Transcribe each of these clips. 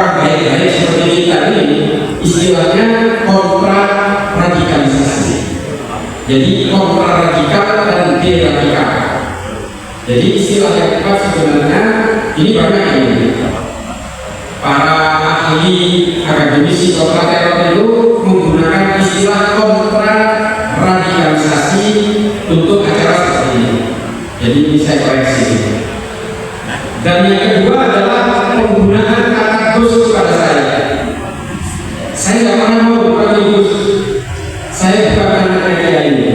orang baik-baik seperti kita ini istilahnya kontra radikalisasi. Jadi kontra radikal dan deradikal. Jadi istilah yang tepat sebenarnya ini banyak ini. Para ahli akademisi kontra teror itu menggunakan istilah kontra radikalisasi untuk acara seperti ini. Jadi ini saya koreksi. Dan yang kedua adalah penggunaan kata Gus kepada saya. Saya nggak pernah mau berkata Gus. Saya bukan anak kiai ini.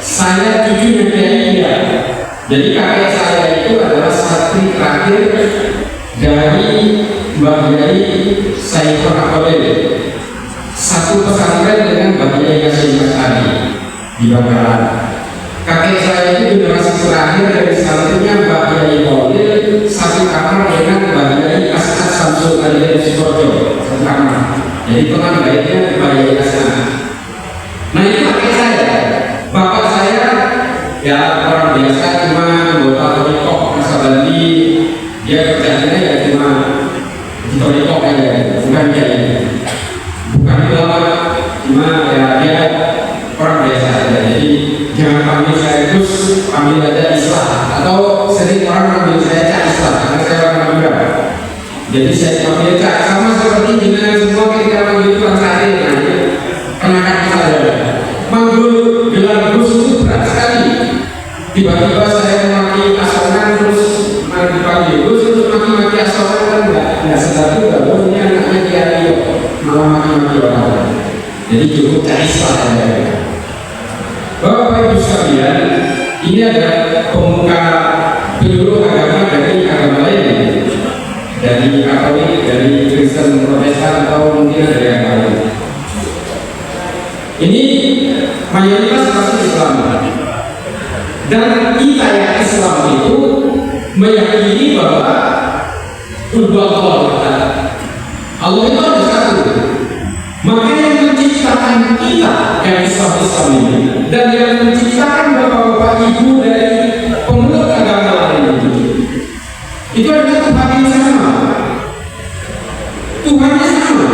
Saya cucunya kiai dia. Jadi kakek saya itu adalah santri terakhir dari Mbah Yai Saiful Akhwalil. Satu pesantren dengan Mbah Yai Hasyim Asy'ari di Bangkalan. Kakek saya itu generasi terakhir dari santrinya Mbah Yai Khalil, satu kamar dengan Mbah Yai As'ad Samsul Aliyah Sukojo, satu kamar. Jadi teman baiknya Mbah Yai As'ad. Nah itu kakek saya. Bapak saya ya orang biasa, cuma anggota Torikok Masa Bali. Dia kerjanya ya cuma di Torikok aja, bukan kiai, bukan ulama, cuma ya dia orang biasa aja. Jadi jangan panggil saya Gus, panggil aja Islah, atau sering orang panggil saya Cak Islah karena saya orang Madura. Jadi saya panggil Cak, sama seperti jenengan semua ketika panggil tukang sate, kenakan saya. Manggil gelar Gus itu berat sekali. Tiba-tiba saya memaki asongan terus dipanggil Gus, terus maki-maki asongan kan nggak sedar juga. Ini anaknya kiai malah maki-maki orang. Jadi cukup Cak Islah aja. Bapak Ibu sekalian, ini ada pemuka penyuluh agama dari agama lain, dari Katolik, dari Kristen, Protestan, atau mungkin dari yang lain. Ini mayoritas masuk Islam, dan kita yang Islam itu meyakini bahwa Allah itu ada satu. Maka yang menciptakan kita yang Islam ini, dan yang menciptakan bapak-bapak ibu dari pemeluk agama lain itu adalah Tuhan yang sama. Tuhan yang sama.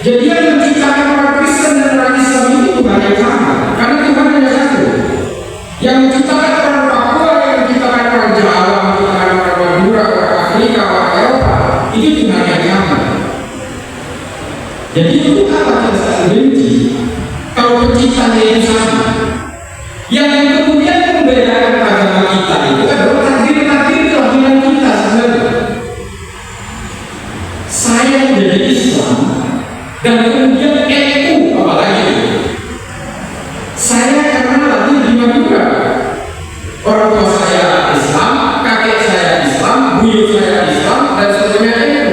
Jadi yang menciptakan orang Kristen dan orang Islam itu Tuhan yang sama, karena Tuhan hanya satu. Yang menciptakan orang Papua, yang menciptakan orang Jawa, menciptakan orang Madura, orang Afrika, orang Eropa, itu Tuhan yang sama. Jadi itu apa yang saya benci? Kalau penciptanya yang sama, yang kemudian membedakan agama kita itu adalah takdir-takdir kelahiran kita sebenarnya. Saya menjadi Islam dan kemudian NU apalagi. Saya karena lahir di Madura, orang tua saya Islam, kakek saya Islam, buyut saya Islam, dan seterusnya NU.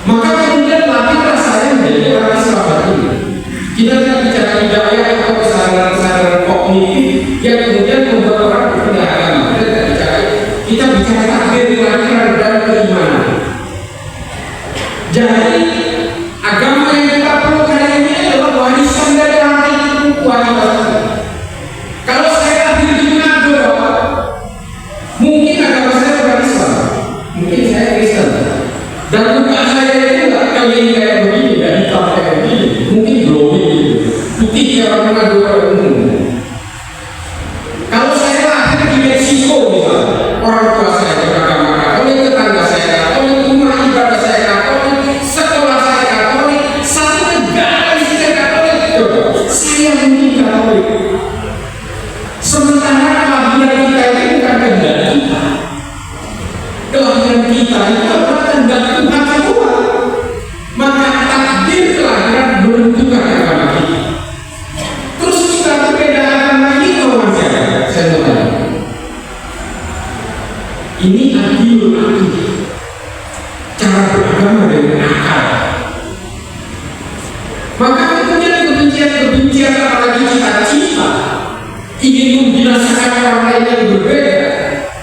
Maka kemudian lahirlah saya menjadi orang Islam baru. Kita tidak bicara hidayah atau kesadaran-kesadaran kognitif yang kemudian membuat orang berpindah agama. Kita tidak bicara. Kita bicara takdir kelahiran dan keimanan. Jadi agama yang kita perlu hari ini adalah warisan dari orang itu kualitas. Kalau saya lahir di Manado, mungkin agama saya bukan Islam, mungkin saya Kristen. Dan muka saya itu nggak kayak begini, nggak hitam kayak begini, mungkin glowing, putih kayak orang Manado pada umum. Kalau saya lahir di Meksiko misalnya, orang tua saya beragama Katolik, tetangga saya Katolik, rumah ibadah saya Katolik, sekolah saya Katolik, satu negara istilah Katolik, saya mungkin Katolik. Sementara kelahiran kita itu bukan kehendak kita. Kelahiran kita itu adalah kehendak Tuhan semua. Maka takdir kelahiran menentukan agama kita. Terus kita berbeda agama ini orang siapa? Saya mau tanya. Ini adil adil. Cara beragama dengan akal. Maka kemudian kebencian apalagi cita-cita ingin membinasakan orang lain yang berbeda,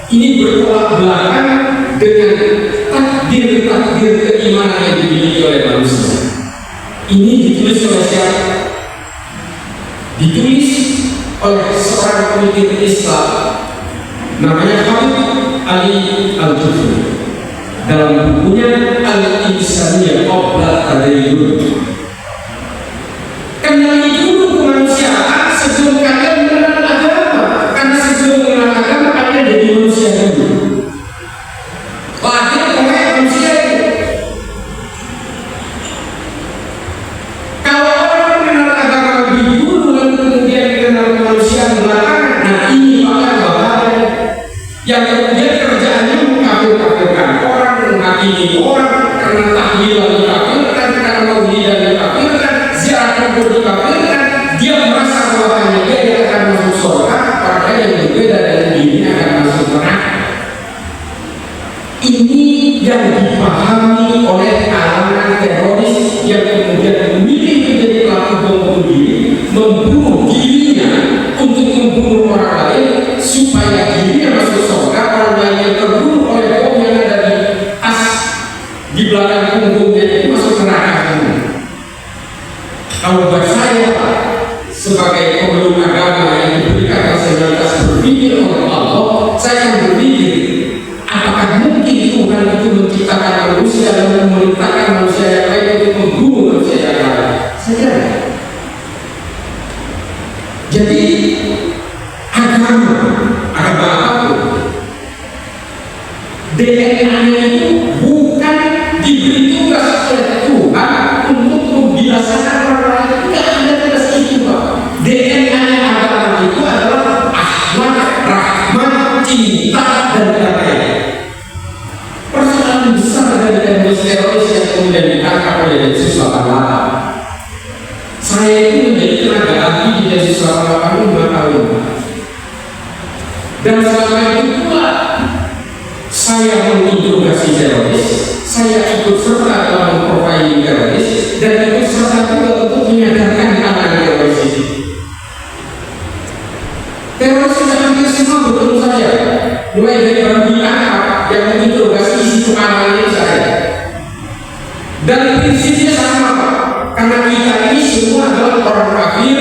ini bertolak belakang dengan takdir keimanan yang dimiliki oleh manusia. Ini ditulis oleh siapa? Ditulis oleh seorang pemikir Islam namanya Habib Ali Al-Jufri dalam bukunya Al-Insan karena tahlilan dikafirkan, karena maulidan dikafirkan, ziarah kubur dikafirkan, dia merasa bahwa hanya dia yang akan masuk surga, padahal yang berbeda dari dirinya akan masuk neraka. Ini yang dipahami oleh kalangan teroris yang kemudian memilih menjadi pelaku bom bunuh diri, membunuh dirinya untuk membunuh orang lain supaya dirinya masuk surga, orang lain yang terbunuh oleh bom yang ada di tas di belakang punggungnya itu masuk neraka. Kalau buat saya sebagai pemeluk agama yang diberikan rasionalitas berpikir oleh Allah, saya akan berpikir apakah mungkin Tuhan itu menciptakan manusia dan memerintahkan manusia yang lain untuk membunuh manusia yang lain? Saya jadi agama apapun DNA-nya itu bukan diberi tugas oleh Tuhan untuk membiasakan orang lain. Tidak ada tugas itu, Pak. DNA-nya agama itu adalah akhlak, rahmat, cinta, dan damai. Persoalan besar dari teroris yang kemudian ditangkap oleh Densus 88. Saya itu menjadi tenaga ahli di Densus 88 5 tahun. Dan selama itu pula saya menginterogasi teroris, saya ikut serta dalam memprofiling teroris, dan ikut serta juga untuk menyadarkan anak teroris itu. Teroris sudah hampir semua bertemu saya, mulai dari Bandi Ahab yang menginterogasi isi pengalaman saya. Dan prinsipnya sama, Pak. Karena kita ini semua adalah orang kafir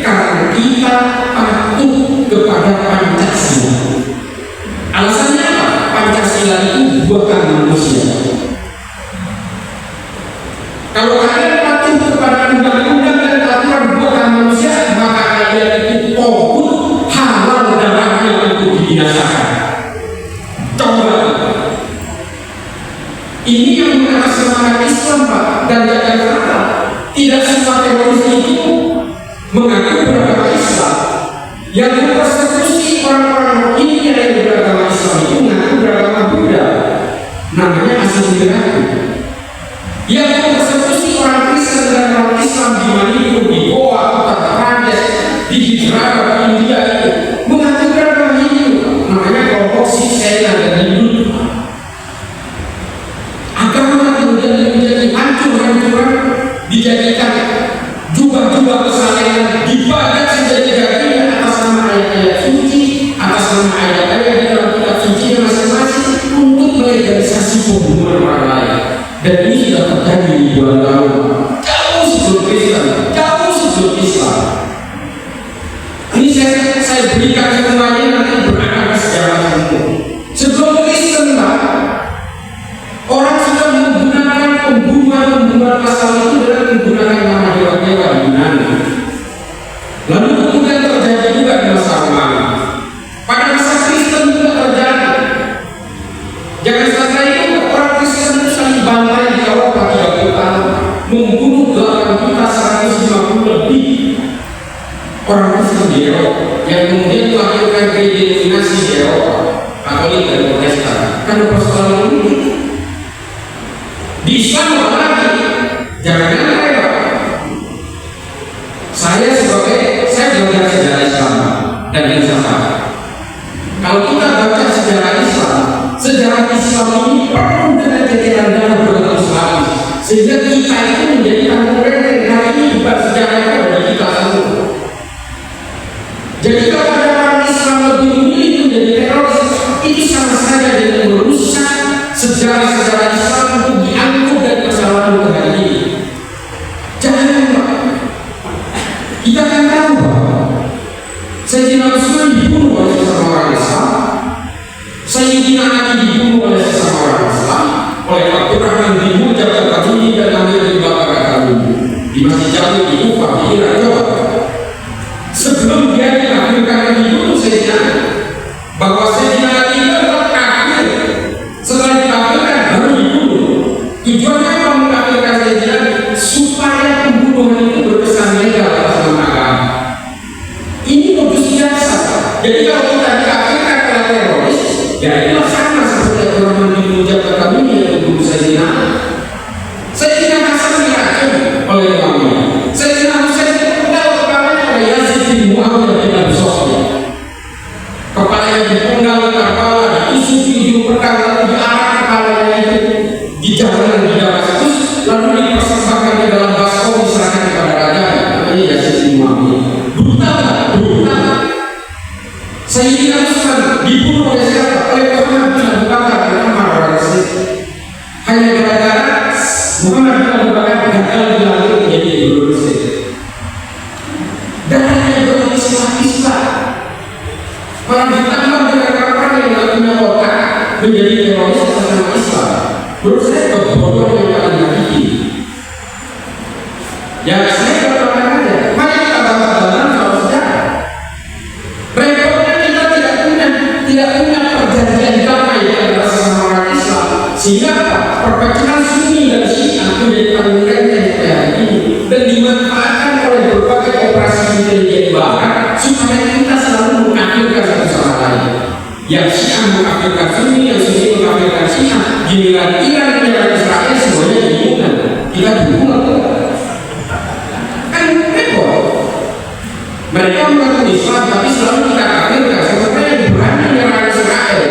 karena kita patuh kepada Pancasila. Alasannya apa? Pancasila itu buatan manusia. Kalau kalian patuh kepada undang-undang dan aturan buatan manusia, maka kalian itu togut, halal darahnya untuk dibinasakan. Coba. Ini yang mengatasnamakan Islam, Pak. Dan jangan salah, tidak semua teroris itu mengaku beragama Islam. Yang mempersekusi orang-orang ini yang beragama Islam itu mengaku beragama Buddha, namanya asimilatif. Yang mempersekusi orang Kristen dan orang Islam di Manipur, di Goa, Uttar Pradesh, di Gujarat, di India itu mengaku beragama Hindu, namanya kelompok Siksena dan Hindu. Agama kemudian menjadi hancur-hancuran, dijadikan jubah-jubah kesalehan, dibajak menjadi daging atas nama ayat-ayat suci, atas nama ayat-ayat di dalam kitab suci masing-masing untuk melegalisasi pembunuhan orang lain. Dan ini sudah terjadi di 2 tahun jauh sebelum Kristen, jauh sebelum Islam. Ini saya berikan semuanya nanti berakhir sejarah umum. Sebelum Kristen, Pak, orang sudah menggunakan pembunuhan masal itu dengan menggunakan nama dewa-dewa di Yunani. Lalu kemudian terjadi juga di masa Romawi. Pada masa Kristen juga terjadi. Jangan sampai itu orang Kristen itu saling bantai di Eropa 30 tahun, membunuh 8.150 lebih orang Kristen di Eropa, yang kemudian melahirkan redenominasi di Eropa, Katolik dan Protestan. Karena persoalan ini di Islam lagi, jangan-jangan lewat. Saya belajar sejarah Islam dan filsafat. Kalau kita baca sejarah Islam ini penuh dengan jajaran beratus lapis, sehingga kita itu menjadi tanggungan hari ini bukan sejarah bagi kita semua. Jadi kalau ada orang Islam lebih memilih menjadi teroris, itu sama saja dengan merusak sejarah-sejarah Islam untuk diangkut dan kesalahan ke hari ini. Jangan, Pak. Kita akan tahu, Pak. Sayyidina Utsman dibunuh oleh sesama orang Islam, Sayyidina Ali dibunuh oleh sesama orang Islam, oleh Abdurrahman bin Muljam al-Qadhimi dan Amir bin Bakar al-Qadhimi di Masjid Jami di Kufah di Irak. Sebelum dia dikafirkan dan dibunuh Sayyidina Ali, bahwa Sayyidina Ali adalah kafir, setelah dikafirkan baru dibunuh. lalu dipersembahkan di dalam baskom, diserahkan kepada raja. Namanya Yazid bin Muawiya. Brutal. Sayyidina Utsman dibunuh oleh siapa? Oleh Muhammad bin Abu Bakar bin Umar radhiyallahu. Hanya gara-gara Muhammad bin Abu Bakar gagal dilantik menjadi gubernur Mesir. Dan hanya berislah-islah. Malah ditambah dengan kapan yang tidak punya otak menjadi teroris atas nama Islam. Menurut saya kebodohan yang paling hakiki. Ya saya katakan aja, mari kita baca-baca soal sejarah. Repotnya kita tidak punya perjanjian damai antara sesama orang Islam, sehingga perpecahan Sunni dan Syiah menjadi paling remeh sampai hari ini dan dimanfaatkan oleh berbagai operasi intelijen barat supaya kita selalu mengaktifkan satu sama lain. Yang Syiah mengaktifkan Sunni, yang Sunni mengaktifkan Syiah. Giliran Iran menyerang Israel, semuanya dihubungkan. Kita dihubungkan. Kan repot. Mereka mengaku Islam, tapi selalu kita kafirkan. Sebenarnya yang berani menyerang Israel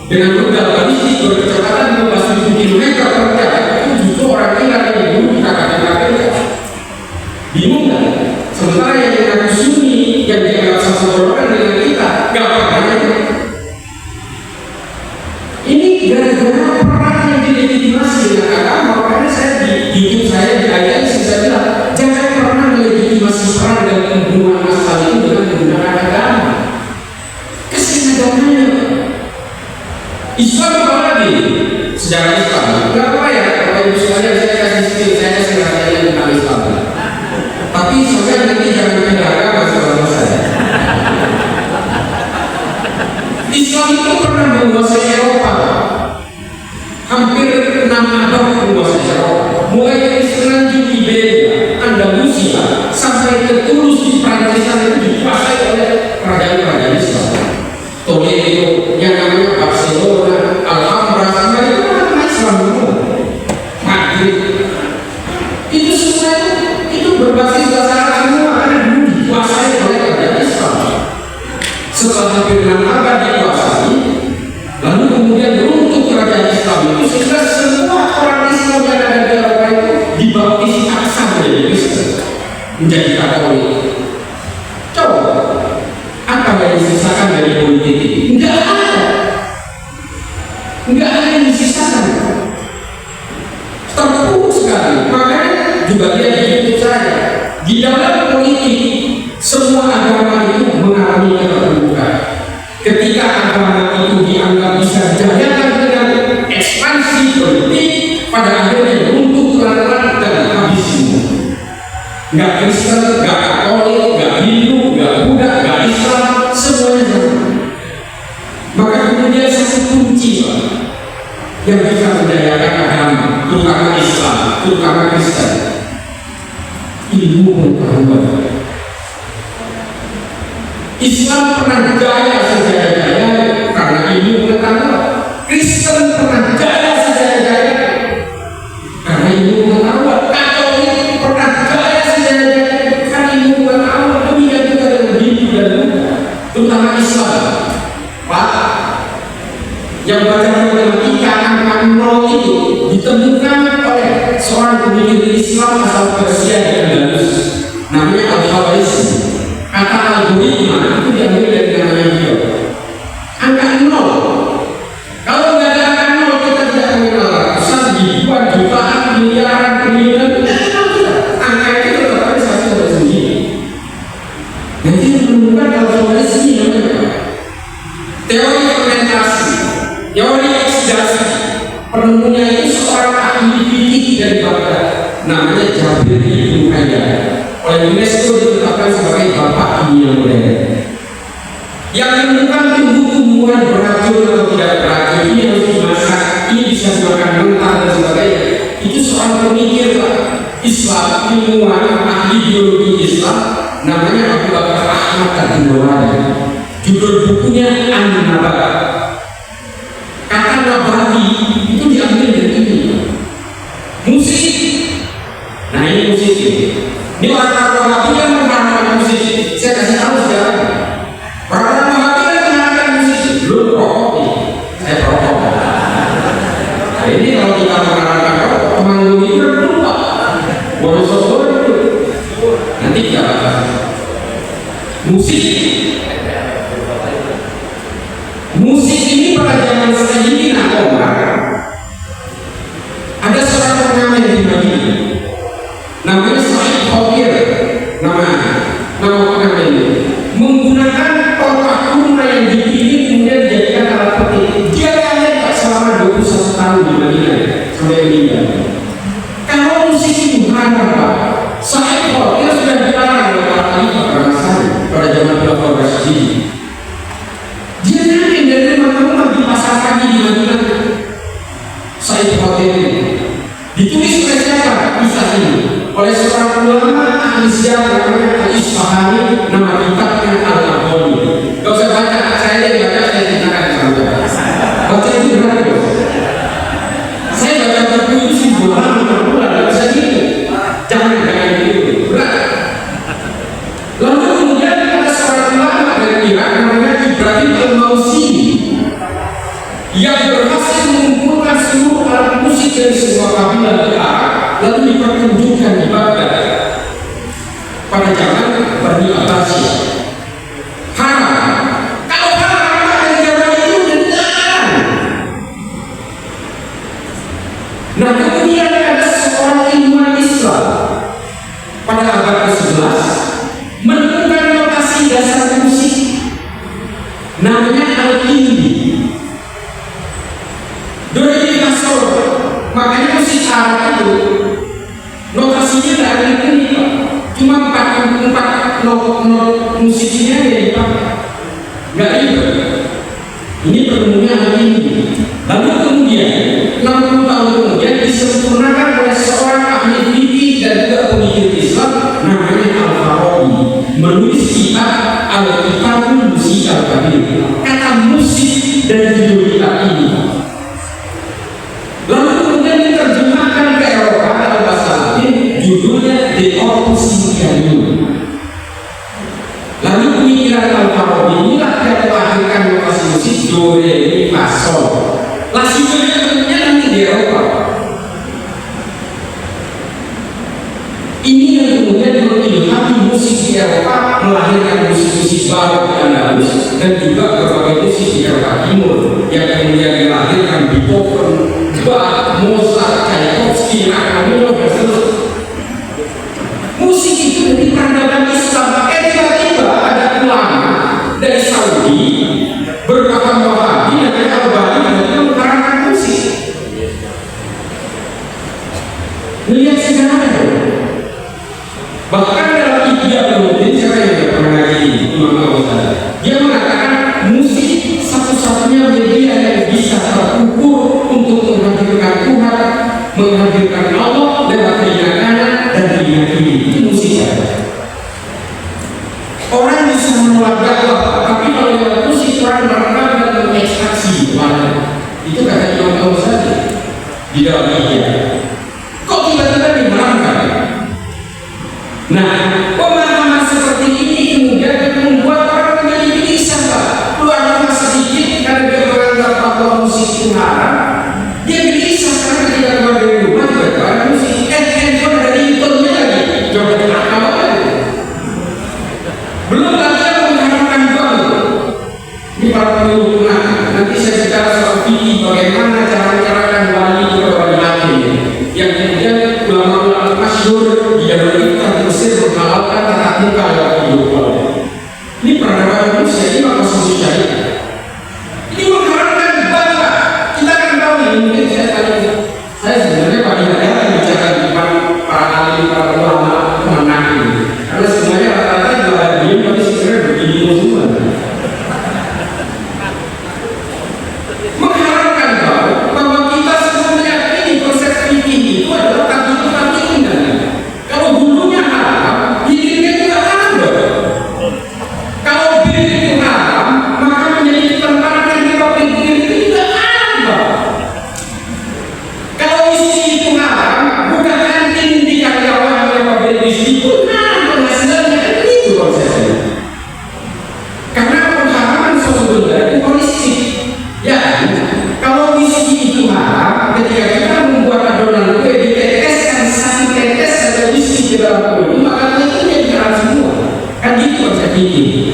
dengan rudal balistik berkecepatan 15.000 km per jam, itu justru orang Iran yang dulu kita kafirkan. Bingung kan? Sementara yang mengaku Sunni, yang dianggap satu golongan dengan kita, gak pernah. Ini gara-gara perang yang dilegitimasi dengan agama. Makanya saya di YouTube saya di ayat saya bilang jangan pernah melegitimasi perang dan pembunuhan massal itu dengan menggunakan agama. Kesengajanya Islam apa lagi? Sejarah Islam. Enggak apa ya? Kalau ibu sekalian saya kasih skill, saya kasih rasanya tentang Islam. Tapi sampai nanti jangan pindah agama sama saya. Islam itu pernah menguasai Eropa. Hampir 6 abad menguasai Eropa. Mulai dari Semenanjung Iberia, Andalusia, sampai ke Toulouse di Prancis itu dikuasai oleh kerajaan-kerajaan Islam. Toledo, yang namanya Barcelona, Alhambra, semua itu nama Islam dulu. Madrid, itu semua itu berbasis bahasa Arab semua karena dulu dikuasai oleh kerajaan Islam. Setelah hampir 6 abad dikuasai, lalu kemudian runtuh kerajaan Islam itu sehingga semua orang Islam yang ada di Eropa itu dibaptis aksa menjadi Kristen, menjadi Katolik. Coba, apa yang disisakan dari politik ini? Enggak ada yang disisakan. Terpuruk sekali. Makanya juga dia di YouTube saya, di dalam politik semua agama itu mengalami keterbukaan. Ketika agama itu dianggap bisa dijalankan dengan ekspansi politik, pada akhirnya runtuh pelan-pelan dan habis semua. Nggak Kristen, nggak Katolik, nggak Hindu, nggak Buddha, nggak Islam, semuanya sama. Maka kemudian satu kunci yang bisa menjayakan agama, terutama Islam, terutama Kristen, ilmu pengetahuan. Islam pernah jaya sejaya-jaya karena ilmu pengetahuan. Kristen pernah jaya sejaya-jaya karena ilmu pengetahuan. Katolik pernah jaya sejaya-jaya karena ilmu pengetahuan. Demikian juga dengan Hindu dan Buddha, terutama Islam. Pak, yang baca matematika angka 0 itu ditemukan oleh seorang pemikir Islam asal Persia di Andalus, namanya Al-Khwarizmi. Kata algoritma itu diambil dari namanya beliau. Angka 0. Kalau nggak ada angka 0 kita tidak mengenal ratusan, ribuan, jutaan, miliaran, triliunan, kita kenal tidak. Angka itu tetap ada satu dan sendiri. Nanti menemukan Al-Khwarizmi namanya teori fermentasi, teori oksidasi. Penemunya itu seorang ahli fikih dari Baghdad, namanya Jabir bin Hayyan. Oleh UNESCO ditetapkan sebagai bapak kimia modern. Yang menemukan tumbuh-tumbuhan beracun atau tidak beracun ini harus dimasak, ini bisa dimakan mentah dan sebagainya. Itu seorang pemikir Islam, ilmuwan, ahli biologi Islam, namanya Abu Bakar Ahmad Al-Ghazali. Judul bukunya An-Nabat. Kata nabati itu diambil dari ini. Musik. Nah ini musik ini. Ini orang-orang Wahabi kan menggunakan musik. Saya kasih tahu sejarahnya. Orang-orang Wahabi kan menggunakan musik. Belum rokok nih. Saya perokok. Nah ini kalau kita menggunakan rokok, pemanggung itu musik. Musik ini pada zaman Sayyidina Umar ada seorang pengamen di Madinah namanya Sa'id Khawir, nama pengamen ini menggunakan kotak kurma yang dipilih kemudian dijadikan alat petik. Dia kaya selama 21 tahun di Madinah sampai meninggal. Kalau musik itu haram, Pak, Sa'id Khawir sudah dilarang oleh para khalifah pada zaman Khulafaur Rasyidin. Dia nyanyi dari rumah-rumah di pasar pagi di Madinah. Sa'id Khawir ini ditulis oleh siapa kisah ini? Oleh seorang ulama ahli sejarah namanya Al-Isfahani, nama kitabnya Al-Abdoni. Gak usah baca, saya yang baca, saya ceritakan saja. Baca itu berarti saya baca buku itu 1000 halaman per bulan, gak bisa gitu. Jangan gitu, berat. Lalu kemudian ada seorang ulama dari Irak namanya Ibrahim Al-Mausili yang berhasil mengumpulkan seluruh alat musik dari semua kabilah di Arab lalu dipertunjukkan di Baghdad pada zaman Bani Abbasiyah. Haram. Kalau haram pada zaman itu benar. Nah kemudian ada seorang ilmuwan Islam pada abad ke-11 menemukan notasi dasar musik namanya Al-Kindi. Doi Kasor, makanya musik Arab itu notasinya tidak ada ini, Pak. Cuma 4 not musiknya yang dipakai, nggak ribet. Ini penemunya Al-Kindi. Lalu kemudian 60 tahun kemudian disempurnakan oleh seorang ahli fikih dan juga pemikir Islam namanya Al-Farabi, menulis kitab Al-Kitabul Musik Al-Kabir. Kata musik dan judul kitab ini. Lalu kemudian diterjemahkan ke Eropa dalam bahasa Latin, judulnya De Opus Musicae. Lalu pemikiran Al-Farabi inilah yang melahirkan notasi musik do, re, mi, fa, sol. Lasikonya tentunya nanti di Eropa. Ini yang kemudian mengilhami musik di Eropa, melahirkan musik-musik baru di Andalus dan juga berbagai musik di Eropa Timur yang kemudian dilahirkan Beethoven, Bach, Mozart, Tchaikovsky, Rachmaninoff dan seterusnya. Musik itu dari peradaban Islam. Tiba-tiba ada ulama dari Saudi berpaham Wahabi dan Al-Bani dan mengkarangkan musik. Melihat sejarahnya. Bahkan dalam Ihya Ulumuddin, siapa yang pernah ngaji Imam Al-Ghazali, dia mengatakan musik satu-satunya media yang bisa terukur untuk menghadirkan Tuhan, menghadirkan Allah lewat telinga kanan dan telinga kiri. Itu musik saja. Orang bisa menolak dakwah, tapi kalau lewat musik orang merekam dan mengekstraksi mana. Itu kata Imam Al-Ghazali di dalam Ihya. Kok tiba-tiba diharamkan? Nah, pemahaman seperti ini kemudian membuat orang menjadi gelisah, Pak. Keluar rumah sedikit karena dia menganggap bahwa musik itu haram. Dia gelisah karena ketika keluar dari rumah tiba-tiba ada musik. Handphone ada ringtone-nya lagi. Coba apa lagi? Belum lagi yang mengharapkan bank. Ini para pemilu nanti saya bicara soal fikih bagaimana cara mencarakan wali kepada wali hakim yang kemudian ulama-ulama masyhur di zaman Mesir menghalalkan tatap muka dalam kehidupan. Ini peradaban manusia, ini maka syariat. Ini mengharapkan bangga. Kita akan tahu ini, mungkin saya sebenarnya pagi hari akan bicara di depan para alim, para ulama, menang ini. Karena semuanya rata-rata juga ada diam, tapi sebenarnya begini semua. Mengharapkan bahwa kita semua meyakini konsep fikih itu adalah tabiat indah. Kalau dulunya haram, hilirnya juga haram dong. Kalau bir itu haram, maka menjadi tempat yang dipabrik bir itu juga haram dong. Kalau whisky itu haram, bukan kantin di karyawan yang pabrik whisky itu haram penghasilannya, kan itu konsepnya. Karena pengharaman sebetulnya itu holistik. Ya, kalau whisky itu haram, ketika kita membuat adonan kue diteteskan satu tetes atau whisky di dalam kue, maka itu jadi haram semua. Kan gitu konsep ini.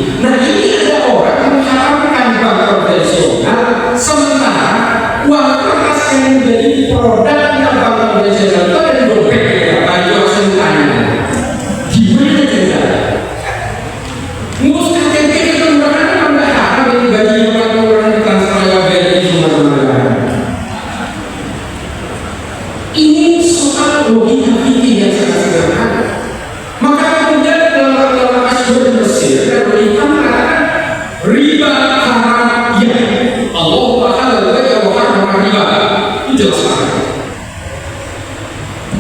produk kita bangun Pancasila itu ada di dompet ya, baju langsung tanya gimana cerita ngurus KTP itu mereka kan nggak haram ini gaji orang di transfer ya BRI semua negara. Ini soal logika fikih yang sangat sederhana. Maka kemudian dalam Asyur Mesir dan mereka mengatakan riba haram ya Allah Ta'ala haram riba itu jelas banget.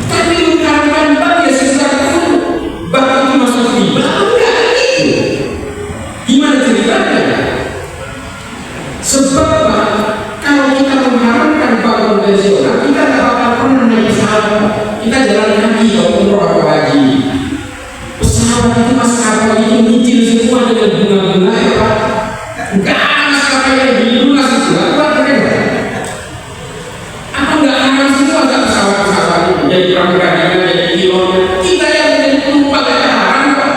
Tapi mengharamkan bank ya secara bank itu masuk riba enggak itu. Gimana ceritanya? Sebab kalau kita mengharamkan bank konvensional kita tidak bakal pernah naik pesawat. Kita jalan kaki kalau umroh atau haji. Pesawat itu maskapai itu nyicil semua dengan bunga-bunga ya Pak. Enggak ada maskapai yang dilunas itu. Apa enggak aman semua enggak pesawat-pesawat itu jadi pramugarinya, jadi pilotnya. Kita yang menjadi penumpang yang haram Pak.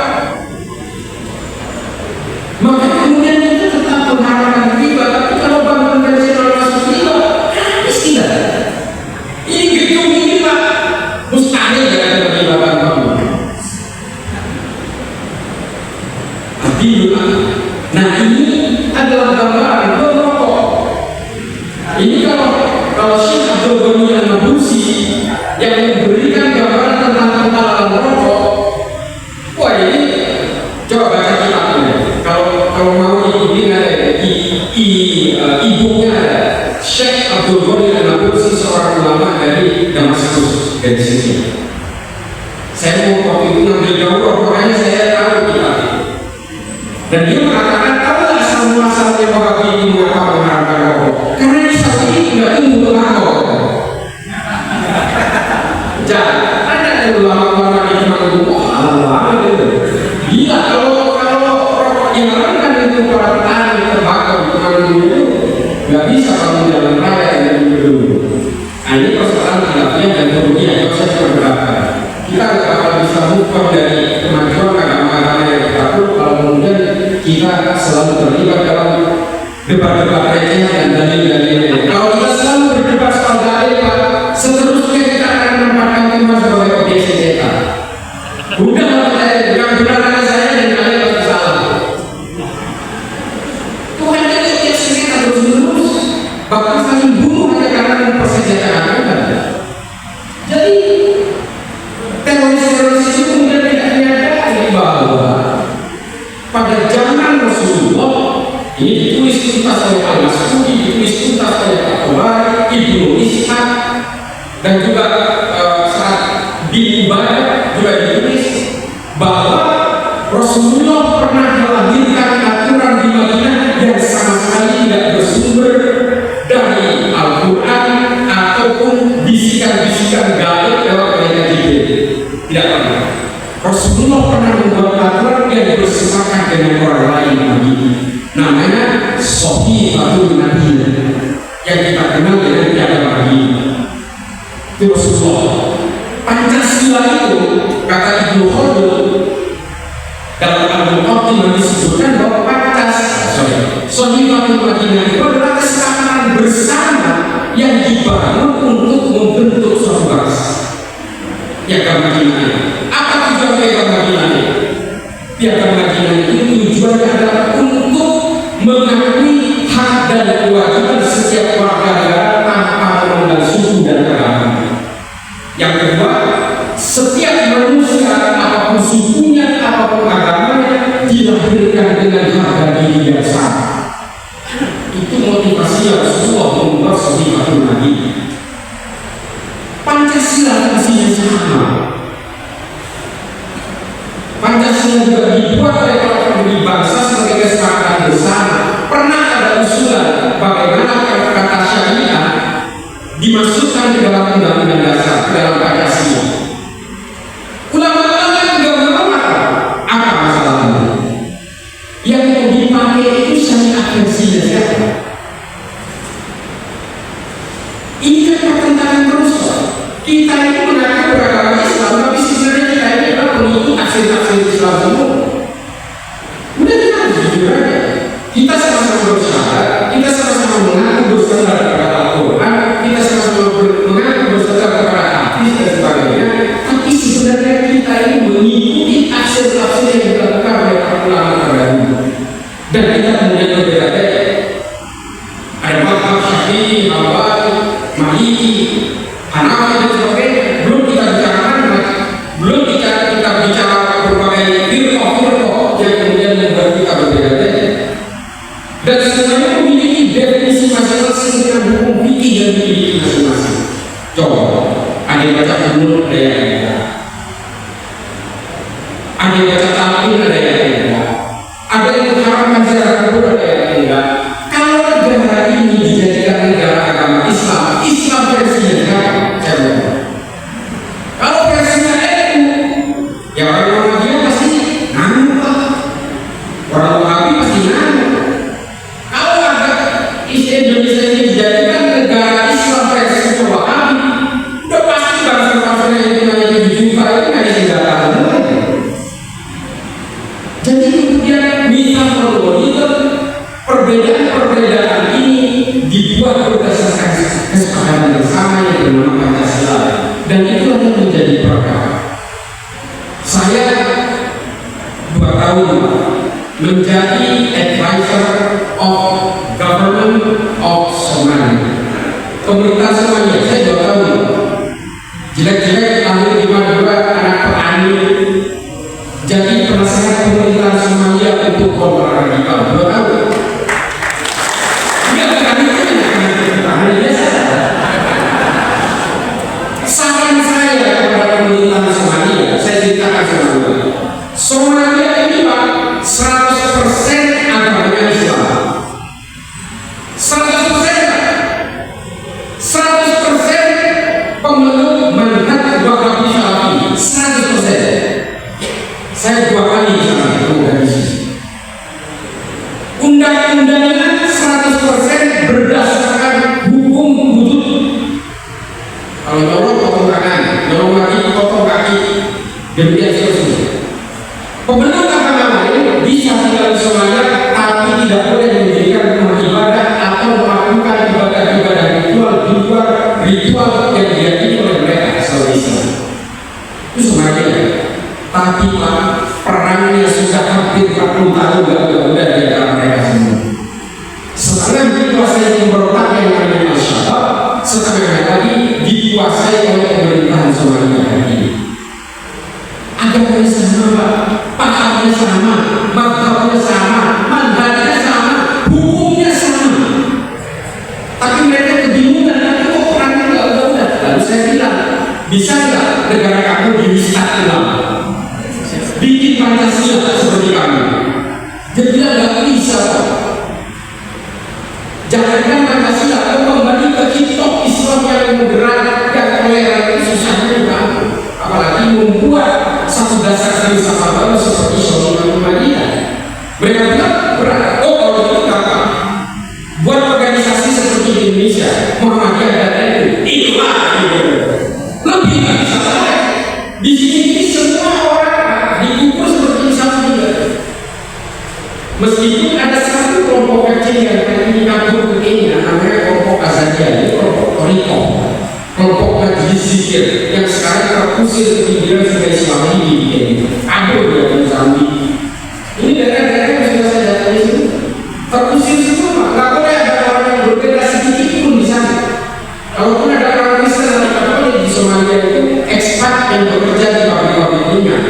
Maka kemudian kita tetap mengharamkan riba. Tapi kalau bank konvensional masuk riba, habis kita. Ini gedung ini Pak mustahil ya ada riba bank. Nah ini adalah gambaran rokok. Ini kalau Syekh Abdul Ghani An-Nablusi yang memberikan gambaran tentang kehalalan rokok, wah ini coba baca kitabnya. Kalau mau ini ada ibunya Syekh Abdul Ghani An-Nablusi seorang ulama dari Damaskus dari sini. Saya mau waktu itu ngambil daurah, makanya saya tahu kitabnya. Dan dia mengatakan tahu asal muasalnya Wahabi ini mengapa mengharamkan rokok? Karena di Saudi tidak tumbuh rokok. Jangan ada ulama-ulama di Timur Allah itu. Iya kalau rokok yang haramkan itu para petani terbakar di Timur itu nggak bisa kalau jalan raya yang dulu. Nah ini persoalan khilafiyah dan kerugian yang saya berkata. Kita nggak bakal bisa move dari kemajuan agama-agama yang kita kalau kemudian kita selalu terlibat dalam debat-debat receh dan dalil-dalil. Kalau kita selalu berdebat soal dalil, Pak, seterusnya kita akan menempatkan Tuhan sebagai objek sengketa. Udah yang benar saya dan kalian pasti salah. Tuhan jadi objek sengketa terus-menerus, bahkan saling bunuh hanya karena mempersenjataan kita. Jadi teroris-teroris itu kemudian tidak menyadari bahwa pada zaman Rasulullah ini ditulis tuntas oleh Al-Mas'udi, ditulis tuntas oleh Al-Tabari, Ibnu Ishaq dan juga saat bin Ubadah juga ditulis bahwa Rasulullah pernah melahirkan aturan di Madinah yang sama sekali tidak bersumber dari Al-Quran ataupun bisikan-bisikan gaib lewat malaikat Jibril. Tidak pernah. Rasulullah pernah membuat aturan yang bersepakat dengan orang lain lagi. Namanya Sohifatul Nabi yang kita kenal dengan piagam Madinah. Itu Rasulullah. Pancasila itu kata Ibnu Khaldun dalam Al-Muqaddimah disebutkan bahwa Sohifatul Madinah itu adalah kesepakatan bersama yang dibangun untuk membentuk suatu bangsa. Piagam Madinah. Apa tujuan piagam Madinah? Piagam Madinah itu tujuannya adalah untuk mengakui hak dan kewajiban setiap warga negara tanpa memandang suku dan agama. Yang kedua, setiap manusia apapun sukunya, apapun agamanya dilahirkan dengan harga diri yang sama. Itu motivasi Rasulullah membuat Sohifatul Madinah. Pancasila isinya sama. Pancasila juga dibuat oleh para pendiri bangsa sebagai kesepakatan bersama. Pernah ada usulan bagaimana kata syariah dimasukkan ke dalam undang-undang dasar, ke dalam Pancasila. Ulama-ulama juga menolak. Apa masalahnya? Yang mau dipakai itu syariat versinya siapa? Ini kan pertentangan terus. Kita ini mengaku beragama Islam, tapi sebenarnya kita ini adalah pengikut tafsir-tafsir Islam semua. Udah kita harus jujur aja. Kita sama-sama bersyahadat, kita sama-sama mengaku bersyahadat kepada Al-Quran, kita sama-sama mengaku Timur, ada yang enggak. Ada yang baca talqin, ada yang enggak. Ada yang mengharamkan ziarah kubur, ada yang enggak. Kalau negara ini dijadikan negara agama Islam, Islam versinya siapa? Kalau versinya NU, ya orang dia pasti nganuk lah. Orang Wahabi pasti nganuk. Kalau ada Indonesia ini dijadikan negara Islam versi Wahabi, udah pasti bangsa-bangsa yang dimana di Jufa itu nggak ada senjata lagi. Jadi kemudian minta itu perbedaan ini dibuat berdasarkan kesepakatan bersama yang bernama Pancasila, dan itu akan menjadi perkara. Saya 2 tahun menjadi advisor of government of Somalia, pemerintah Somalia. Saya 2 tahun jelek-jelek lahir di Madura, anak petani, jadi penasehat pemerintahan Somalia untuk kontra radikal 2 tahun. Dia bukan itu biasa. Saran saya kepada pemerintahan Somalia, saya ceritakan Somalia. Somalia ini Pak 100% agamanya Islam. 100% pemeluk manhaj Wahabi Salafi. 100%. Saya 2 kali di sana di sini. Undang-undangnya 100% berdasarkan hukum hudud. Kalau nyolong potong tangan, nyolong lagi potong kaki, demikian seterusnya. Pemeluk agama lain bisa tinggal di Somalia, tapi tidak boleh mendirikan rumah ibadah atau melakukan ibadah-ibadah ritual di luar ritual yang diyakini oleh mereka Islam. Itu Somalia. Tapi Pak, perangnya sudah hampir 40 tahun udah di antara mereka semua. Setelah dikuasai pemberontak yang namanya Al-Shabaab, setengah lagi dikuasai oleh pemerintahan Somalia hari ini. Agamanya sama Pak, pahamnya sama, mazhabnya sama, manhajnya sama, hukumnya sama. Tapi mereka kebingungan, kok perangnya udah. Lalu saya bilang, bisa nggak negara kamu di-restart ulang? Bikin Pancasila seperti kami. Dia bilang nggak bisa Pak. Jangankan Pancasila, kembali ke kitab Islam yang moderat dan toleran itu susahnya Pak. Apalagi membuat satu dasar filsafat baru seperti Syaikhul Madinah. Mereka bilang berat. Oh kalau itu apa? Buat organisasi seperti di Indonesia, Muhammadiyah dan NU, itulah lebih nggak bisa lain. Di sini semua orang dikumpul seperti Islam. Meskipun ada satu kelompok kecil yang ini kabur ke Kenya, namanya kelompok Azadiyah, kelompok Toriko, kelompok Majlis Zikir yang sekarang terusir ke pinggiran Sungai Islami di Kenya. Kabur dari Zambi. Ini daerah-daerah yang sudah saya datangi itu terusir semua. Nggak boleh ada orang yang berbeda sedikit pun di sana. Kalaupun ada orang Kristen atau Katolik di Somalia itu ekspat yang bekerja di pabrik-pabrik minyak.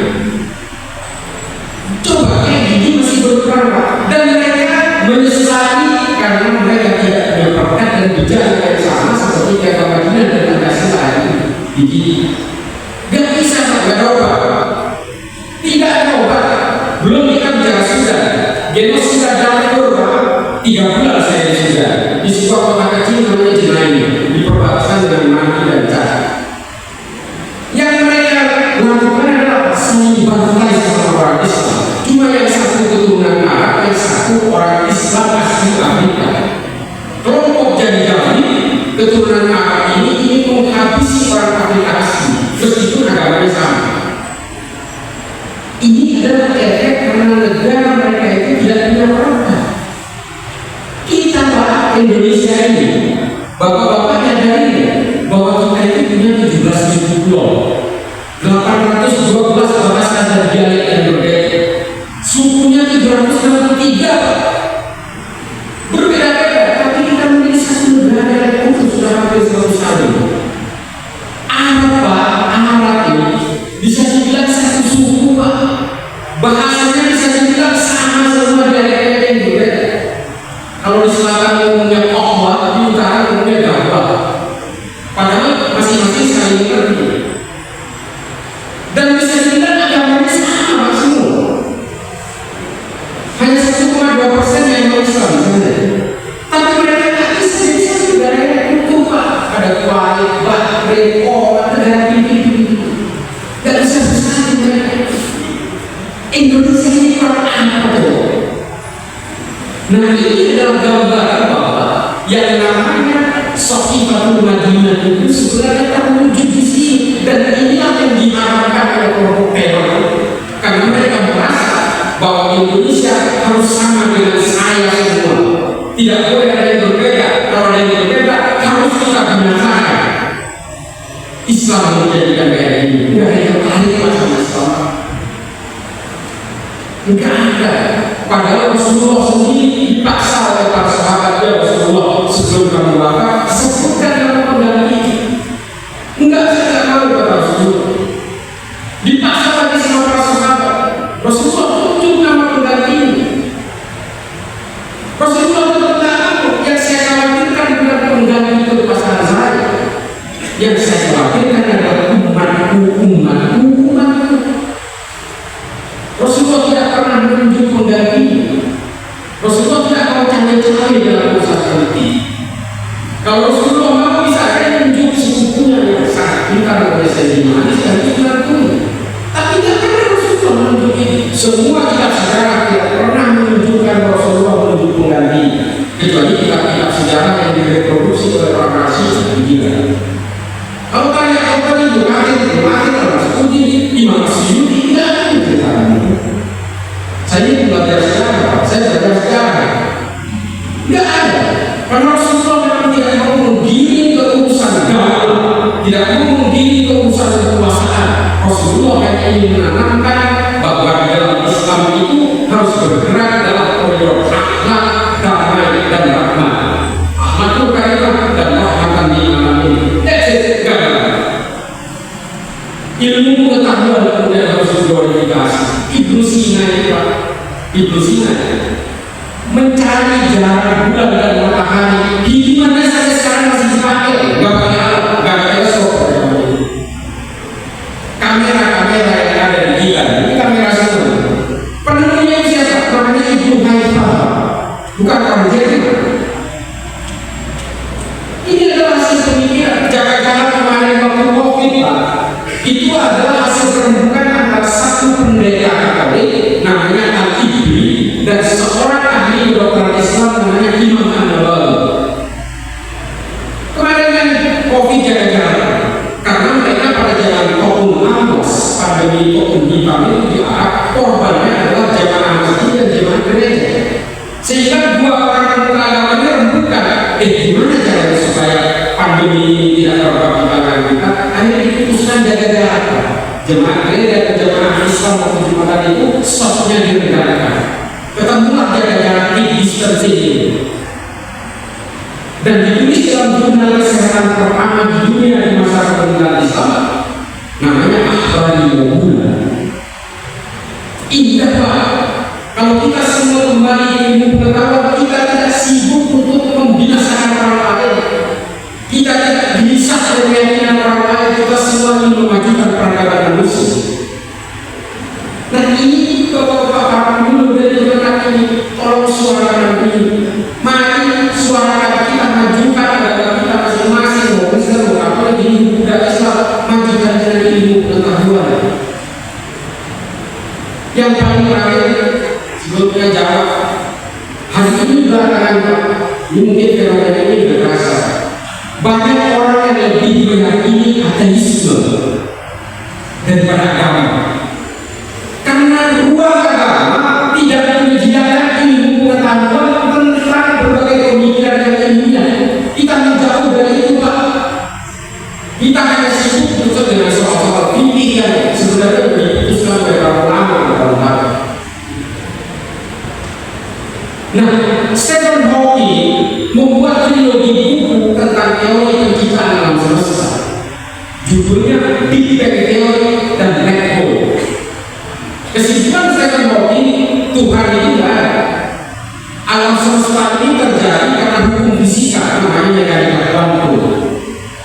Coba kayak gini masih berperang Pak. Dan mereka menyesali karena mereka tidak punya perkat dan bicara yang sama seperti agama Madinah dan Pancasila ini. Begini, gak bisa Pak, gak ada obat. Tidak ada obat. Belum kita bicara Sudan. Genosida Darfur Pak, 3 bulan saya di Sudan. Di sebuah kota kecil namanya Jenain, di perbatasan dengan Mali dan Chad. Yang mereka lakukan adalah saling bantai sama orang Islam. Cuma yang satu keturunan Arab, yang satu orang Islam asli Afrika. Kelompok Janjaweed keturunan Arab ini ingin menghabisi orang Afrika asli, meskipun agamanya sama. Ini adalah efek karena negara mereka itu tidak punya perangkat. Kita Pak Indonesia ini, bapak-bapak nyadari bahwa kita itu punya 17.000 pulau, 812 bahasa dan dialek yang berbeda. Sukunya 763 berbeda-beda, tapi kita menjadi satu negara yang utuh sudah hampir 100 tahun. Arab ini bisa dibilang satu suku Pak. Bahasanya bisa dibilang sama semua dialek yang berbeda. Kalau di selatan ngomongnya Okhwa, di utara ngomongnya Gawah. Padahal masing-masing saling mengerti. Nah, ini adalah gambaran bahwa yang namanya Saqifatul Madinah itu sebenarnya terwujud di sini, dan inilah yang diharapkan oleh kelompok teror, karena mereka merasa bahwa Indonesia harus sama dengan saya semua, tidak boleh ada yang berbeda. Kalau ada yang berbeda harus kita binasakan. Islam menjadikan kayak ini, nggak ada yang lain macam Islam, nggak ada. Padahal Rasulullah sendiri dipaksa oleh para sahabat, ya Rasulullah, sebelum kamu wafat sebutkan nama pengganti. Enggak, saya tidak tahu kata Rasulullah. Dipaksa lagi sama para sahabat, Rasulullah tunjuk nama pengganti. Rasulullah tetap tidak tahu. Yang saya khawatirkan bukan pengganti itu pasangan saya. Yang saya khawatirkan adalah umatku. Rasulullah tidak pernah menunjuk pengganti. Rasulullah tidak mau cawe-cawe dalam urusan politik. Kalau Rasulullah mau bisa saja menunjuk sepupunya yang sangat pintar oleh Sayyidina Ali dan itu. Tapi tidak pernah Rasulullah menunjuk ini. Semua kitab sejarah tidak pernah menunjukkan Rasulullah menunjuk pengganti, kecuali kitab-kitab sejarah yang direproduksi oleh para rasul dan gila. Kalau tanya apa itu kemarin termasuk Imam Suyuti tidak ada cerita. Saya belajar sejarah, saya belajar sejarah. Tidak ada. Karena Rasulullah memang tidak mau menggiring ke urusan agama, tidak mau menggiring ke urusan kekuasaan. Rasulullah hanya ingin menanamkan bahwa dalam Islam itu harus bergerak dalam koridor akhlak, damai dan rahmat. Ahmadul karimah dan rahmatan lil alamin. That's it. Ilmu pengetahuan kemudian harus diglorifikasi. Ibnu Sina mencari jarak bulan dan matahari di mana saja sekarang masih dipakai, nggak pakai teleskop. Kamera yang ada di kita ini kamera semua. Penemunya siapa? Namanya Ibnu Haifah, bukan orang Jerman. Ini adalah hasil pemikiran. Jangan-jangan kemarin waktu COVID, Pak, itu adalah hasil perempuan antara satu pendeta Katolik namanya Al-Ibri dan seorang ahli kedokteran Islam namanya Imam An-Nawawi. Kemarin kan COVID jaga-jaga karena mereka pada zaman Kokun Amos, pandemi Kokun Hitam itu di Arab, korbannya adalah jamaah masjid dan jamaah gereja. Sehingga dua orang pemuka agama ini rembukan, gimana caranya supaya pandemi ini tidak terbawa di tangan kita? Akhirnya diputuskan jaga-jaga. Jemaah gereja dan jemaah Islam waktu Jumatan itu stopnya diredakan. Ketemulah jaga-jaga distancing. Dan ditulis dalam jurnal kesehatan pertama di dunia di masa kepemimpinan Islam, namanya Akhbari Wabula. Indah Pak, kalau kita semua kembali ke ilmu pengetahuan, kita tidak sibuk untuk membinasakan orang lain. Kita tidak bisa keyakinan orang lain, kita semua ingin memajukan peradaban manusia. Nah ini bapak-bapak dulu dari anak ini, tolong suarakan ini. Mari suarakan, kita majukan agama kita masing-masing, mau Kristen, mau Katolik, ilmu budaya Islam, majukan dengan ilmu pengetahuan. Yang paling terakhir, sebelumnya jawab, hari ini belakangan ini mungkin fenomena ini berasa. Banyak orang yang lebih meyakini ateisme daripada agama. Karena ruang agama tidak menyediakan ilmu pengetahuan tentang berbagai pemikiran yang ilmiah. Kita menjauh dari itu, Pak. Kita hanya sibuk dengan soal-soal fikih yang sebenarnya diputuskan oleh para ulama atau ulama. Nah, Stephen Hawking membuat trilogi buku tentang teori penciptaan alam semesta. Judulnya Big Bang Theory dan Black Hole. Kesimpulan Stephen Hawking, Tuhan itu tidak ada. Alam semesta ini terjadi karena hukum fisika namanya mekanika kuantum.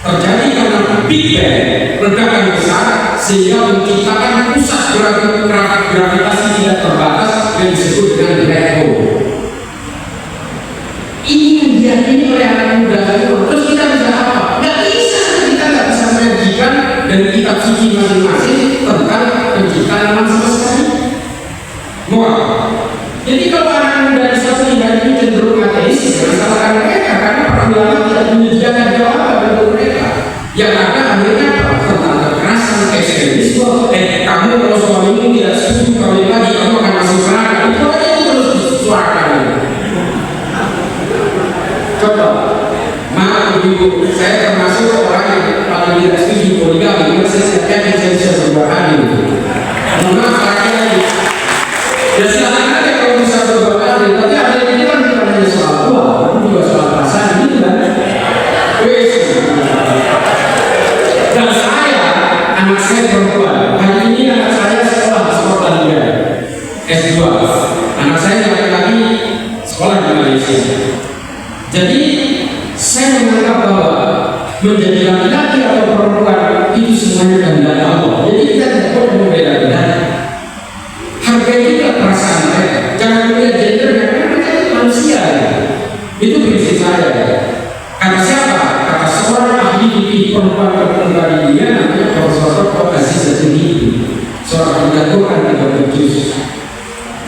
Terjadi karena Big Bang, ledakan besar, sehingga menciptakan pusat gravitasi tidak terbatas yang disebut dengan black hole. Ini yang diyakini oleh anak muda itu. Terus kita bisa apa? Nggak bisa, kita nggak bisa menyajikan dari kitab suci masing-masing tentang penciptaan alam semesta ini. Jadi kalau anak muda di satu hari ini kalau suamimu tidak setuju kawin lagi, kamu akan masuk neraka. Itu aja terus disuarakan. Coba, maaf ibu, saya termasuk orang yang paling tidak setuju poligami, karena saya yakin saya bisa berubah hati. Maaf laki-laki. Ya silakan aja kalau bisa berubah hati, tapi ada yang bilang bukan hanya soal uang, tapi juga soal perasaan gitu kan. Dan saya, anak saya perempuan, hari ini anak saya sekolah Skotlandia S2, anak saya laki-laki sekolah di Malaysia. Jadi saya menganggap bahwa menjadi laki-laki atau perempuan itu semuanya kehendak Allah. Jadi kita tidak boleh membeda-bedakan. Hargai juga perasaan mereka. Jangan melihat gender karena mereka itu manusia. Itu prinsip saya. Kata siapa? Kata seorang ahli fikih perempuan terkenal di dunia namanya Profesor Aziz Zaini. Seorang penjagoan 30 juz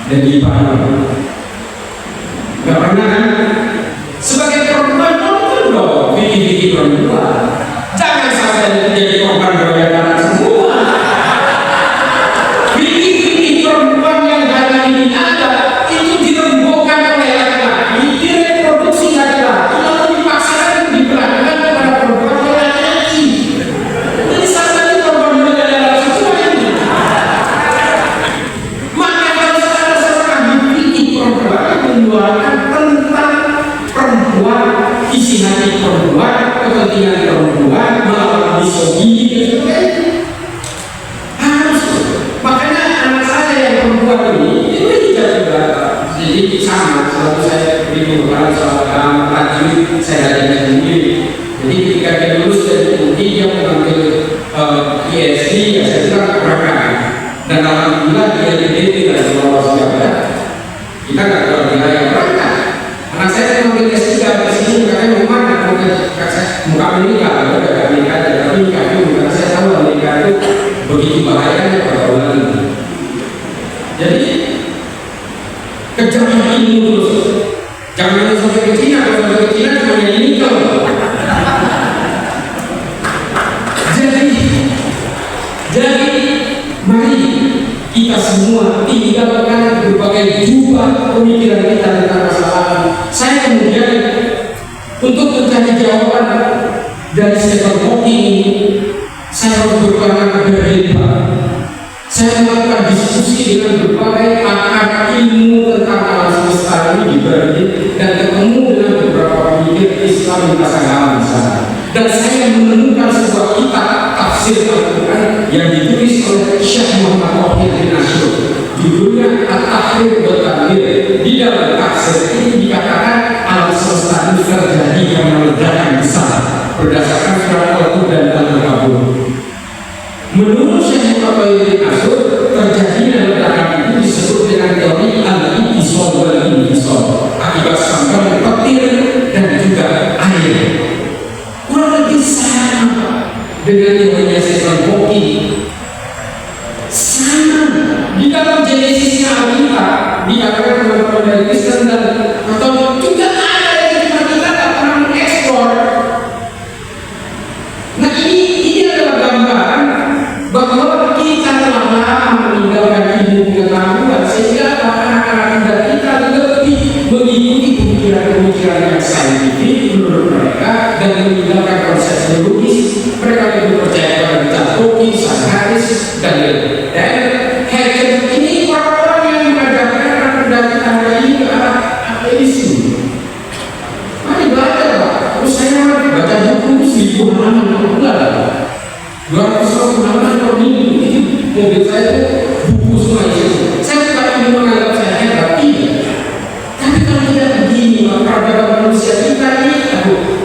dan dipahami. Gak pernah kan? Sebagai perempuan nonton dong fikih-fikih perempuan. Jangan sampai jadi korban kebanyakan semua. Fikih-fikih perempuan yang hari ini ada itu dirembukan oleh laki-laki, direproduksi laki-laki, lalu dipaksakan diperlakukan kepada perempuan yang laki-laki. Jadi sampai ini korban kebanyakan semua ini. Maka kalau ada seorang fikih perempuan yang mengeluarkan tentang perempuan, isi hati perempuan, kepentingan perempuan, melawan misogyni dan sebagainya. Harus. Makanya anak saya yang perempuan ini itu tidak juga. Jadi sama. Selalu saya beri pengetahuan soal tajwid, saya ajarkan sendiri. Jadi ketika dia lulus dari UI, dia mengambil PhD, ya saya bilang keberakan. Dan alhamdulillah dia dipilih dari lolos juga. Kita nggak tahu dia yang berangkat. Anak saya mengambil S3 di sini katanya mau mana? Muka menikah, udah gak menikah aja, tapi nikah dulu karena saya tahu menikah itu begitu bahayanya pergaulan itu. Jadi kejarlah ilmu terus. Jangan sampai ke Cina, kalau sampai ke Cina cuma yang nikah. Jadi mari kita semua tinggalkan berbagai jubah pemikiran kita tentang masalah. Saya kemudian untuk mencari jawaban dari Stephen Hawking ini, saya harus berpengalaman berdebat. Saya melakukan diskusi dengan berbagai pakar ilmu tentang alam semesta ini di Berlin dan ketemu dengan beberapa pemikir Islam di Tasanggalan di sana. Dan saya menemukan sebuah kitab tafsir Al-Quran yang ditulis oleh Syekh Muhammad Wahid bin Asyur. Judulnya At-Tahrir wa Tanwir. Di dalam tafsir ini dikatakan alam semesta ini terjadi karena ledakan besar berdasarkan surat Al-Qur'an dan Al-Kabur. Menurut Syekh Muhammad Wahid bin Asyur, terjadinya ledakan itu disebut dengan teori al-intisal wal intisal akibat sambaran petir dan juga air. Kurang lebih sama dengan teorinya Stephen Hawking. Sama di dalam Genesisnya Alkitab dikatakan teman-teman dari Kristen dan atau juga ada yang cuma kita tak pernah mengeksplor. Nah ini adalah gambaran bahwa kita telah lama meninggalkan ilmu pengetahuan sehingga anak-anak kita lebih mengikuti pemikiran-pemikiran yang saintifik menurut mereka dan meninggalkan konsep logis. Mereka lebih percaya pada Tolkien, Sakaris dan Hegel. Ini orang-orang yang mengajarkan anak-anak kita ini ke arah ateisme. Mari belajar, Pak. Terus saya baca buku 1000 halaman enggak. 200 halaman per minggu. Mobil saya itu buku semua itu. Saya tidak ingin menganggap saya hebat, tidak. Tapi kalau tidak begini, maka peradaban manusia kita ini,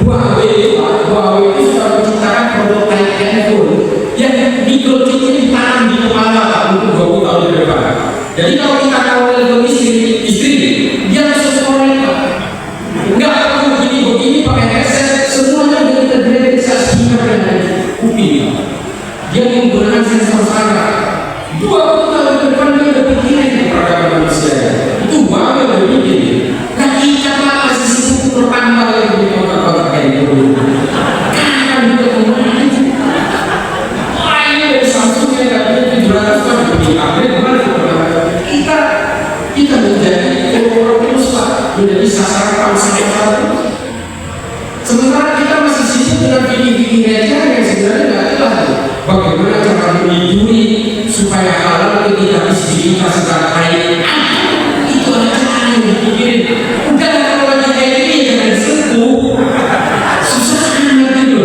Huawei itu sudah menciptakan prototipe handphone yang microchipnya ditanam di kepala untuk 20 tahun ke depan. Jadi kalau kita kawin istri, dia langsung connect, Pak. Enggak perlu begini pakai headset, semuanya udah kita deteksi speaker dan kuping. Dia menggunakan sensor saraf. 20 diambil mana kita menjadi orang terus Pak, menjadi sasaran pangsa-pangsa. Sementara kita masih sibuk dengan bikin-bikin media yang sebenarnya nggak jelas. Bagaimana cara melindungi supaya halal ketika istri kita sedang haid? Itu ada cara yang dipikirin. Udah kalau lagi kayak ini jangan sentuh. Susah amat itu.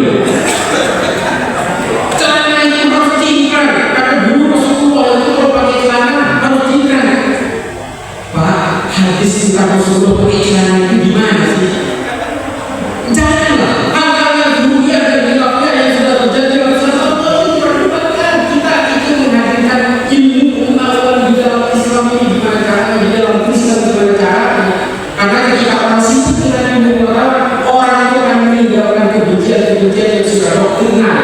Celana itu harus tinggal. Karena dulu Rasulullah itu kalau pakai celana harus tinggal. Pak, hadis tentang Rasulullah pakai celana itu gimana sih? Janganlah hal-hal yang demikian dan hilafnya yang sudah terjadi dalam satu diperdebatkan. Kita itu menghadirkan ilmu pengetahuan di dalam Islam ini gimana caranya, di dalam Kristen gimana caranya. Karena ketika orang sibuk dengan ilmu pengetahuan, orang itu akan meninggalkan kebencian-kebencian yang sudah doktrinal.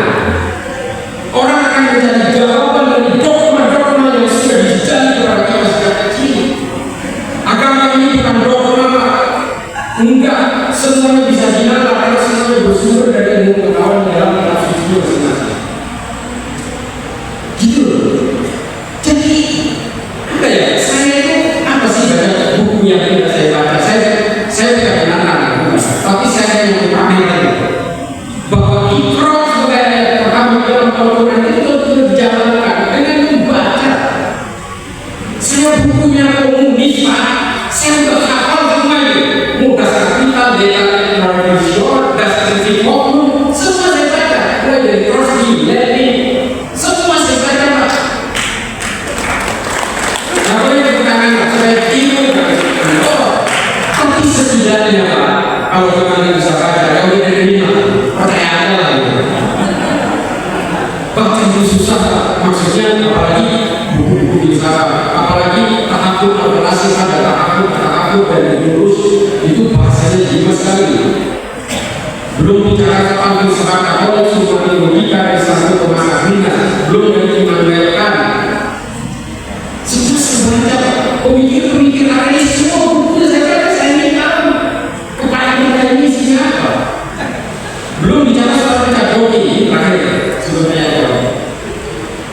Orang akan mencari jawaban dari dogma-dogma yang sudah dijadi kepada kita sejak kecil. Agama ini bukan dogma, enggak, semuanya bisa dinalar karena semuanya bersumber dari ilmu pengetahuan dalam kitab suci masing-masing. Gitu loh. Jadi apa ya? Saya itu apa sih baca buku yang tidak saya baca? Saya tidak kenal, tapi saya yang dipamerkan bahwa ikro sebagai ayat pertama dalam Al-Quran itu dijalankan dengan membaca. Saya bukunya komunis Pak, saya udah hafal semuanya. Dasar kita, data tradisional, dasar fikih, semua saya baca. Mulai dari Trotsky, Lenin, semua saya baca Pak. Nah, boleh bukan saya tidur, tapi setidaknya Pak, kalau teman bisa baca, kalau tidak terima, percaya aja lah itu. Baca itu susah Pak, maksudnya apalagi buku-buku filsafat, apalagi tahapun apelasi ada tahapun dan lurus. Itu bahasanya jima sekali. Belum bicara soal filsafat Katolik, semua logika dari satu pemahaman, belum dari Immanuel. Semua sebanyak pemikir-pemikir hari semua buku saya ini tahu kepada kita ini siapa. Belum bicara soal Richard Dawkins terakhir sebenarnya.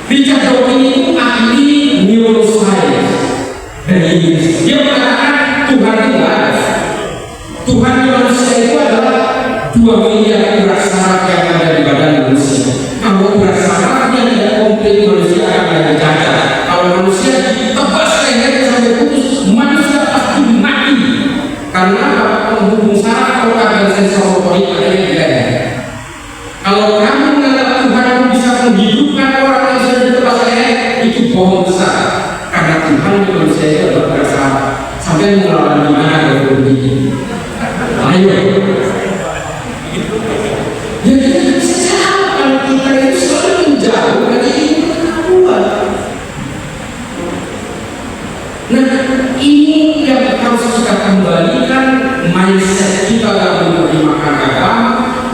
Richard Dawkins itu ahli neuroscience dari Inggris. Dia mengatakan Tuhan itu ada. Tuhan manusia itu adalah 2 miliar urat saraf yang ada di badan manusia. Kalau urat sarafnya tidak komplit, manusia akan dijaga. Kalau manusia ditebas lehernya sampai putus, manusia pasti mati. Karena penghubung saraf kalau ada sensor motorik ada di leher. Kalau kamu menganggap Tuhan bisa menghidupkan orang yang sudah ditebas leher, itu bohong besar. Karena Tuhan manusia itu adalah urat saraf. Sampai melawan dimana kalau begini. Ayo. Ya kita bisa jawab kalau kita itu selalu menjauh dari ilmu pengetahuan. Nah, ini yang harus kita kembalikan mindset kita dalam menerima agama,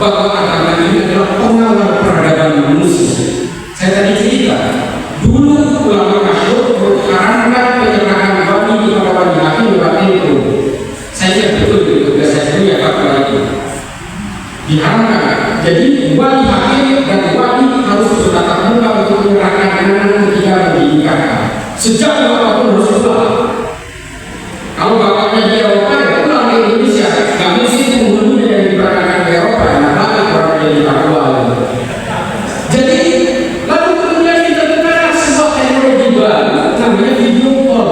bahwa agama ini adalah pengawal peradaban manusia. Saya tadi cerita, dulu ulama masyhur mengharamkan penyerahan babi kepada wali hakim lewat itu. Saya kira betul itu, saya punya fakta lagi. Diharamkan. Jadi wali hakim dan wali harus bertatap muka untuk menyerahkan anak ketika mendidikan. Sejak apapun harus pulang. Kalau bapaknya di Eropa, ya pulang ke Indonesia. Nggak mesti penghulunya yang diberangkatkan ke Eropa, yang mana orang yang di Papua. Jadi lalu kemudian kita kenal sebuah teknologi baru namanya video call.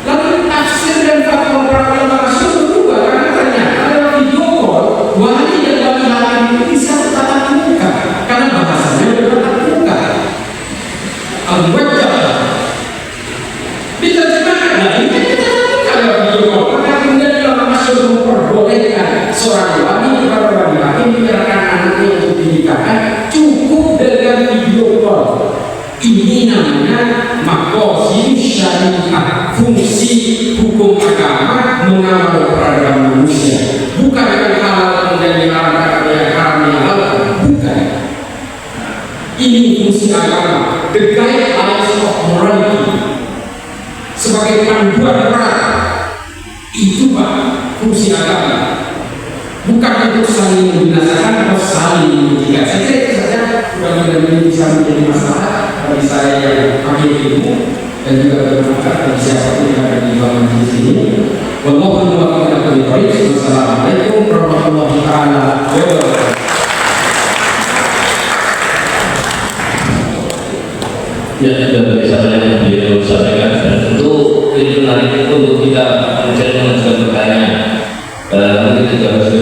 Lalu tafsir dan fatwa para ulama masyhur juga karena ternyata dalam video call wali dan wali hakim itu bisa bertatap muka karena bahasanya bertatap muka. Al-wajah diterjemahkan. Nah ini kita lakukan dalam video call karena kemudian ulama masyhur memperbolehkan seorang wali kepada wali hakim menyerahkan anaknya untuk dinikahkan cukup dengan video call. Ini namanya maqasid syariah, fungsi hukum agama mengawal peradaban manusia. Bukan yang halal kemudian diharamkan, yang haram dihalalkan, bukan. Ini fungsi agama, the guidelines of morality, sebagai panduan moral. Itu Pak fungsi agama. Bukan untuk saling membinasakan atau saling menjilat. Saya kira itu saja mudah-mudahan bisa menjadi masalah bagi saya ilmu dan juga bermanfaat bagi siapapun yang ada di bawah di sini. Wallahu a'lam. Wassalamualaikum warahmatullahi wabarakatuh. Ya, sudah bisa yang beliau sampaikan dan tentu itu menarik untuk kita mencari mengajukan pertanyaan. Mungkin juga harus